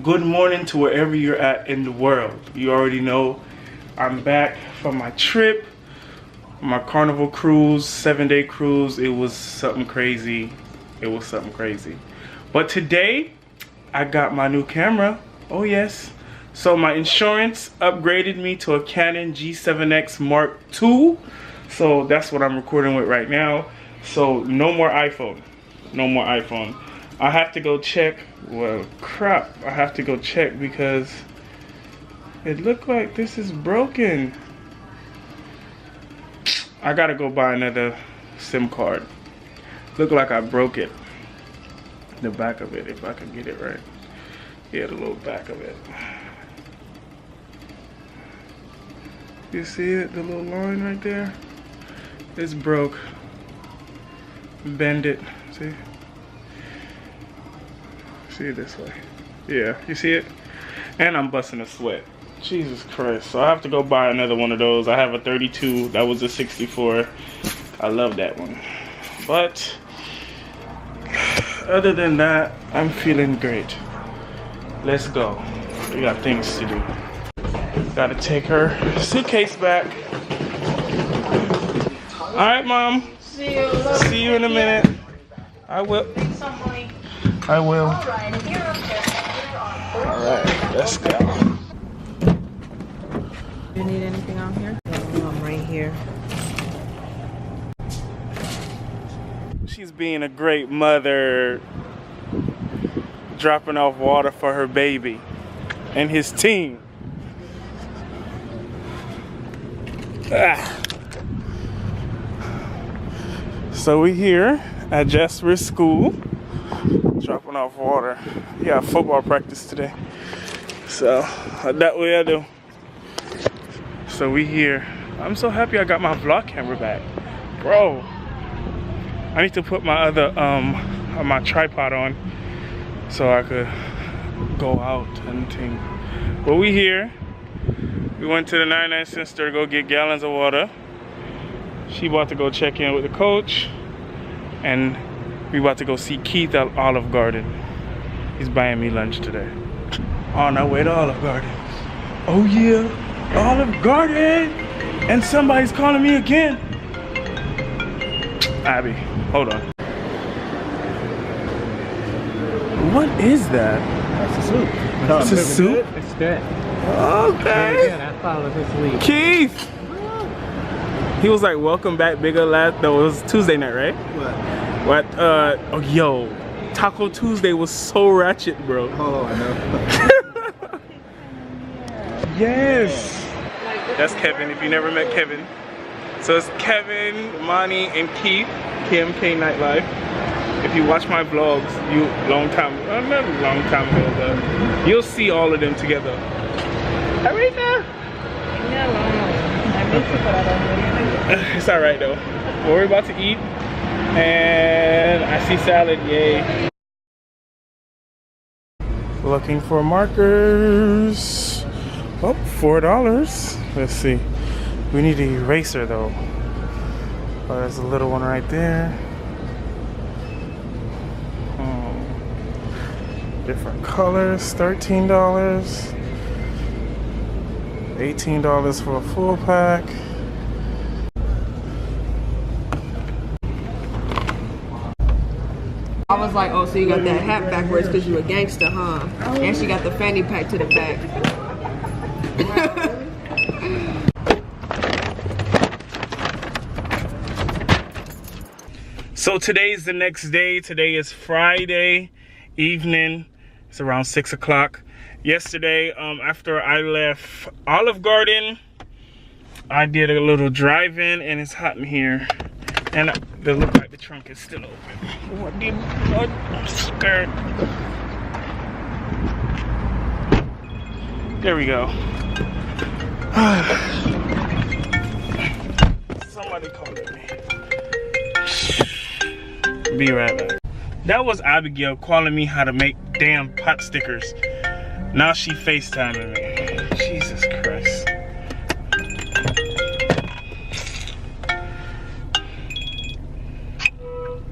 Good morning to wherever you're at in the world. You already know I'm back from my trip, my Carnival cruise, 7-day cruise. It was something crazy. But today, I got my new camera. Oh yes. So my insurance upgraded me to a Canon G7X Mark II. So that's what I'm recording with right now. So no more iPhone. I have to go check. Well, crap. I have to go check because it looked like this is broken. I gotta go buy another SIM card. Look like I broke it. The back of it, if I can get it right. Yeah, the little back of it. You see it? The little line right there? It's broke. Bend it. See? See it this way. Yeah, you see it? And I'm busting a sweat. Jesus Christ. So I have to go buy another one of those. I have a 32. That was a 64. I love that one. But other than that, I'm feeling great. Let's go. We got things to do. Gotta take her suitcase back. Alright, Mom. See you in a minute. I will. I will. Alright, let's go. You need anything out here? I'm right here. She's being a great mother, dropping off water for her baby and his team. So we here at Jasper's school, dropping off water. Yeah, football practice today. So that way I do. So we here. I'm so happy I got my vlog camera back, bro. I need to put my other my tripod on so I could go out and thing. But we here. We went to the 99-cent store to go get gallons of water. She about to go check in with the coach, and we about to go see Keith at Olive Garden. He's buying me lunch today. On our way to Olive Garden. Oh yeah, Olive Garden! And somebody's calling me again. Abby, hold on. What is that? That's a soup. It's a soup? It's good. Okay. Yeah, I followed this week. Keith! He was like, welcome back, Biggas. No, it was Tuesday night, right? What? What? Oh, yo. Taco Tuesday was so ratchet, bro. Oh, I know. Yes. That's Kevin, if you never met Kevin. So it's Kevin, Monty, and Keith, KMK Nightlife. If you watch my vlogs, not a long time ago, but you'll see all of them together. Aretha! It's alright though. Well, we're about to eat, and I see salad, yay. Looking for markers. Oh, $4. Let's see. We need an eraser though. Oh, there's a little one right there. Different colors, $13. $18 for a full pack. I was like, oh, so you got that hat backwards because you a gangster, huh? And she got the fanny pack to the back. So today's the next day. Today is Friday evening. It's around 6 o'clock. Yesterday, after I left Olive Garden, I did a little drive-in, and it's hot in here. And it looks like the trunk is still open. I'm scared. There we go. Somebody called me. Be right back. That was Abigail calling me how to make damn pot stickers. Now she FaceTiming me. Jesus Christ.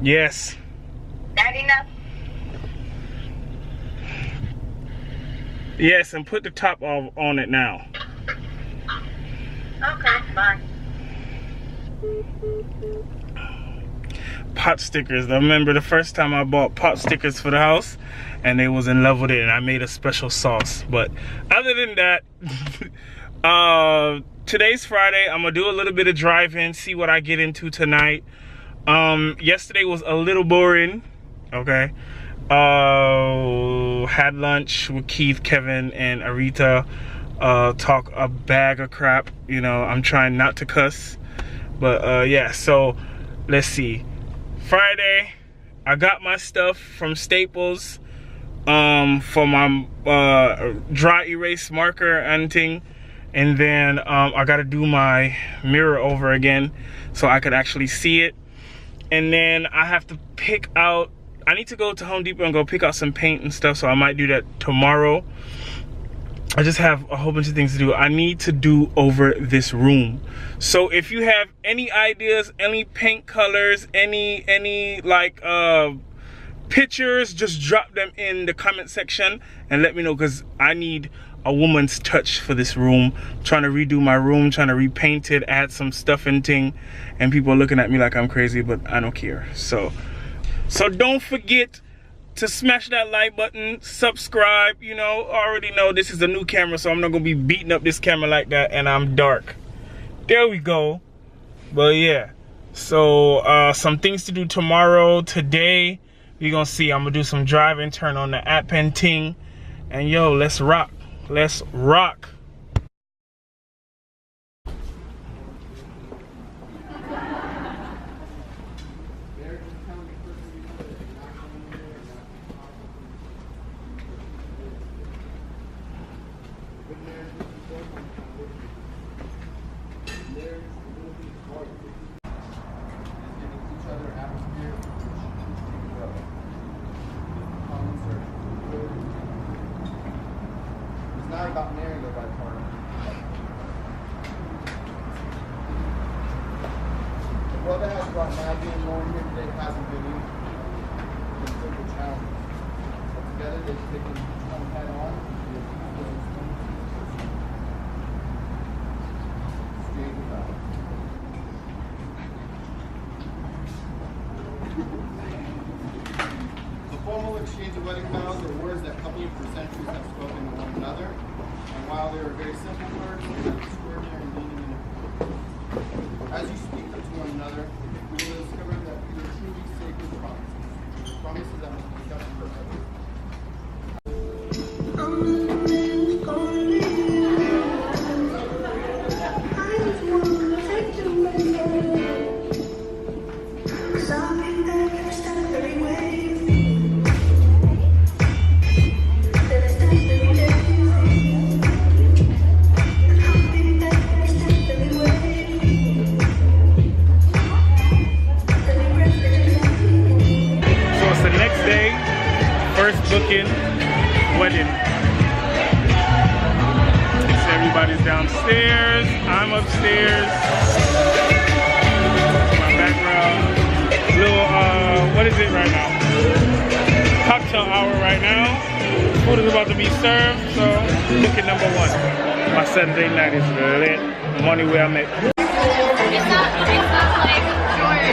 Yes. That enough? Yes, and put the top on it now. Okay, bye. Pot stickers. I remember the first time I bought pot stickers for the house, and they was in love with it, and I made a special sauce. But other than that, today's Friday. I'm gonna do a little bit of driving, see what I get into tonight. Yesterday was a little boring. Okay. Had lunch with Keith, Kevin, and Arita. Talk a bag of crap. You know, I'm trying not to cuss, but yeah. So let's see. Friday, I got my stuff from Staples for my dry erase marker and thing, and then I gotta do my mirror over again so I could actually see it. And then I have to pick out, I need to go to Home Depot and go pick out some paint and stuff, so I might do that tomorrow. I just have a whole bunch of things to do. I need to do over this room. So if you have any ideas, any paint colors, any like pictures, just drop them in the comment section and let me know, because I need a woman's touch for this room. I'm trying to redo my room, trying to repaint it, add some stuff and thing, and people are looking at me like I'm crazy, but I don't care. So don't forget to smash that like button, subscribe. You know, already know this is a new camera, so I'm not gonna be beating up this camera like that, and I'm dark. There we go. But yeah, so some things to do tomorrow. Today we're gonna see, I'm gonna do some driving, turn on the app and ting, and yo, let's rock. Let's rock. It's not about marrying the right partner. The brother has brought Maggie and Lauren here today, hasn't been easy. It's a good challenge. But together they've taken one head on. Exchange of vows. The formal exchange of wedding vows are words that couples for centuries have spoken to one another. And while they are very simple words, they have extraordinary meaning and importance. As you speak to one another, you will discover that these are truly sacred promises. Promises that must be kept forever. Booking wedding. So everybody's downstairs. I'm upstairs. My background. Little what is it right now? Cocktail hour right now. Food is about to be served. So booking number 1. My Saturday night is lit. Money where I'm at. It's not like short.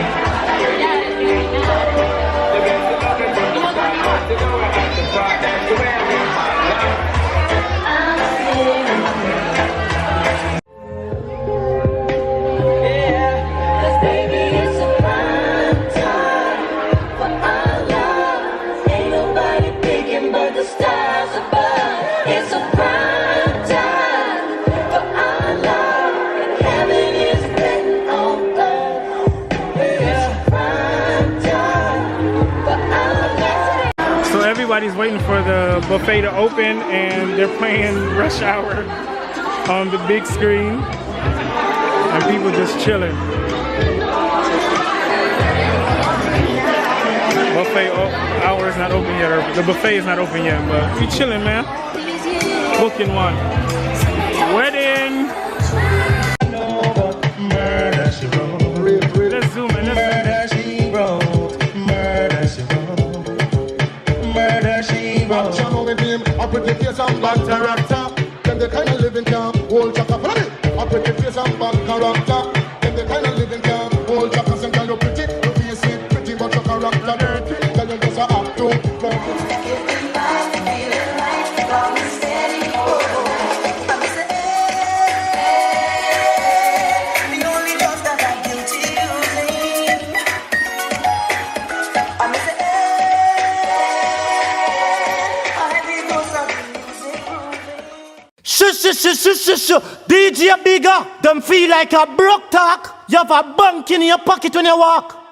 Everybody's waiting for the buffet to open, and they're playing Rush Hour on the big screen, and people just chilling. Buffet hour is not open yet, or the buffet is not open yet, but we chilling, man. Booking 1. Wedding. Let's zoom in. I'm with him, I put pretty face and bad character. Them the kind of living can hold chaka. Follow me. A pretty face and bad character. Them the kind of living can hold chaka. Some kind of pretty, your face ain't pretty, but your character dirty. Then you just a act too. Shush, DJ Bigger, them feel like a broke talk. You have a bunk in your pocket when you walk.